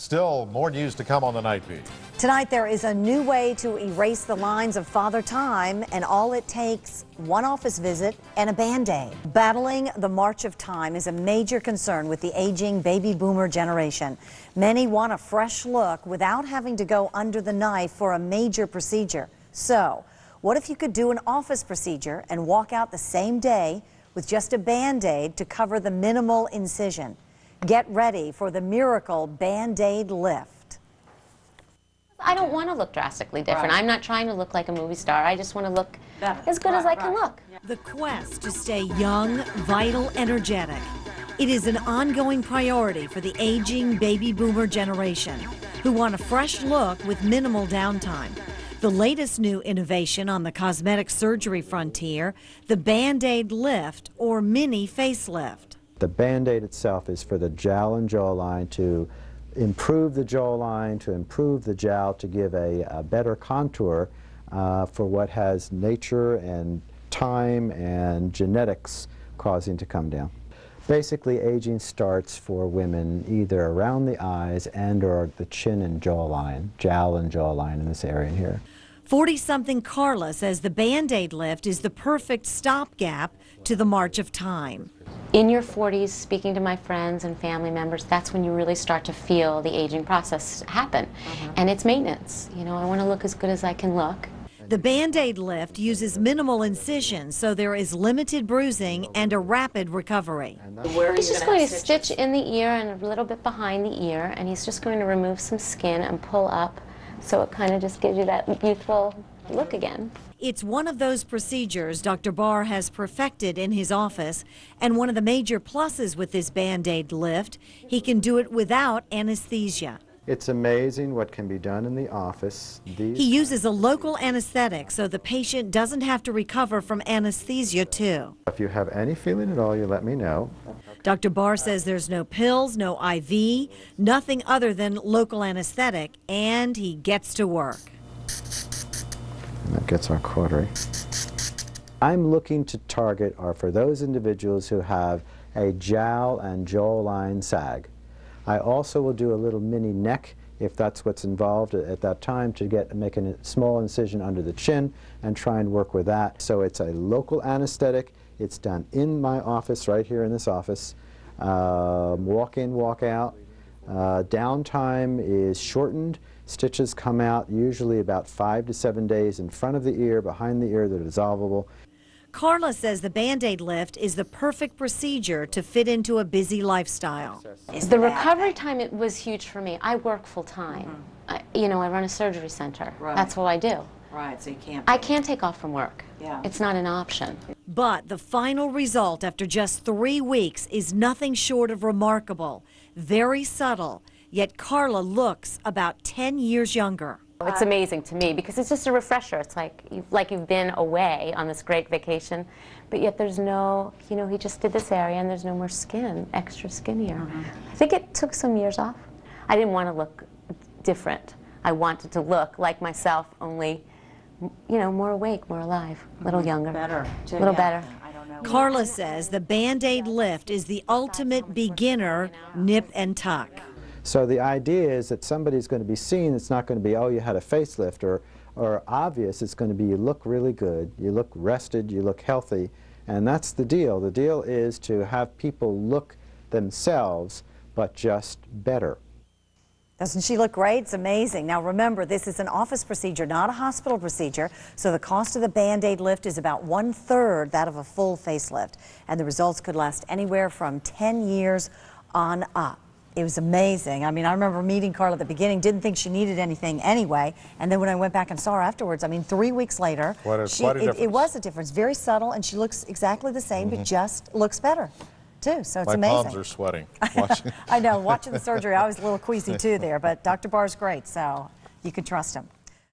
Still more news to come on the Night Beat. Tonight there is a new way to erase the lines of Father Time, and all it takes, one office visit and a Band-Aid. Battling the march of time is a major concern with the aging baby boomer generation. Many want a fresh look without having to go under the knife for a major procedure. So, what if you could do an office procedure and walk out the same day with just a Band-Aid to cover the minimal incision? Get ready for the miracle Band-Aid lift. I don't want to look drastically different. Right. I'm not trying to look like a movie star. I just want to look Better. as good as I can look. The quest to stay young, vital, energetic. It is an ongoing priority for the aging baby boomer generation who want a fresh look with minimal downtime. The latest new innovation on the cosmetic surgery frontier, the Band-Aid lift or mini-facelift. The Band-Aid itself is for the jowl and jawline to improve the jawline, to improve the jowl, to give a better contour for what has nature and time and genetics causing to come down. Basically, aging starts for women either around the eyes and or the chin and jawline, jowl and jawline in this area here. 40-something Carla says the Band-Aid lift is the perfect stopgap to the march of time. In your 40s, speaking to my friends and family members, that's when you really start to feel the aging process happen. And it's maintenance. You know, I want to look as good as I can look. The Band-Aid lift uses minimal incision, so there is limited bruising and a rapid recovery. He's just going to stitch in the ear and a little bit behind the ear, and he's just going to remove some skin and pull up, so it kind of just gives you that youthful look again. It's one of those procedures Dr. Barr has perfected in his office, and one of the major pluses with this Band-Aid lift, he can do it without anesthesia. It's amazing what can be done in the office. He uses a local anesthetic so the patient doesn't have to recover from anesthesia too. If you have any feeling at all, you let me know. Dr. Barr says there's no pills, no IV, nothing other than local anesthetic, and he gets to work. That gets our cautery. I'm looking to target are for those individuals who have a jowl and jawline sag. I also will do a little mini neck if that's what's involved at that time to make a small incision under the chin and try and work with that. So it's a local anesthetic. It's done in my office right here in this office. Walk in, walk out. Downtime is shortened. Stitches come out usually about 5 to 7 days in front of the ear, behind the ear. They're dissolvable. Carla says the Band-Aid lift is the perfect procedure to fit into a busy lifestyle. The recovery time, it was huge for me. I work full time. You know, I run a surgery center. Right. That's what I do. Right, so you can't. I can't take off from work. Yeah. It's not an option. But the final result after just 3 weeks is nothing short of remarkable. Very subtle, yet Carla looks about 10 years younger. It's amazing to me because it's just a refresher. It's like you've been away on this great vacation, but yet there's no, you know, he just did this area and there's no more skin, extra skin here. I think it took some years off. I didn't want to look different. I wanted to look like myself, only, you know, more awake, more alive, a little younger. Better, too. A little Yeah. better. I don't know. Carla says the Band-Aid lift is the ultimate beginner nip and tuck. So the idea is that somebody's going to be seen. It's not going to be, oh, you had a facelift, or obvious. It's going to be you look really good, you look rested, you look healthy, and that's the deal. The deal is to have people look themselves, but just better. Doesn't she look great? It's amazing. Now remember, this is an office procedure, not a hospital procedure, so the cost of the Band-Aid lift is about 1/3 that of a full facelift, and the results could last anywhere from 10 years on up. It was amazing. I mean, I remember meeting Carla at the beginning, didn't think she needed anything anyway, and then when I went back and saw her afterwards, I mean, 3 weeks later, Quite a difference. It was a difference. Very subtle, and she looks exactly the same, but just looks better, too, so it's My amazing. palms are sweating. Watching. I know, watching the surgery, I was a little queasy, too, there, but Dr. Barr's great, so you can trust him.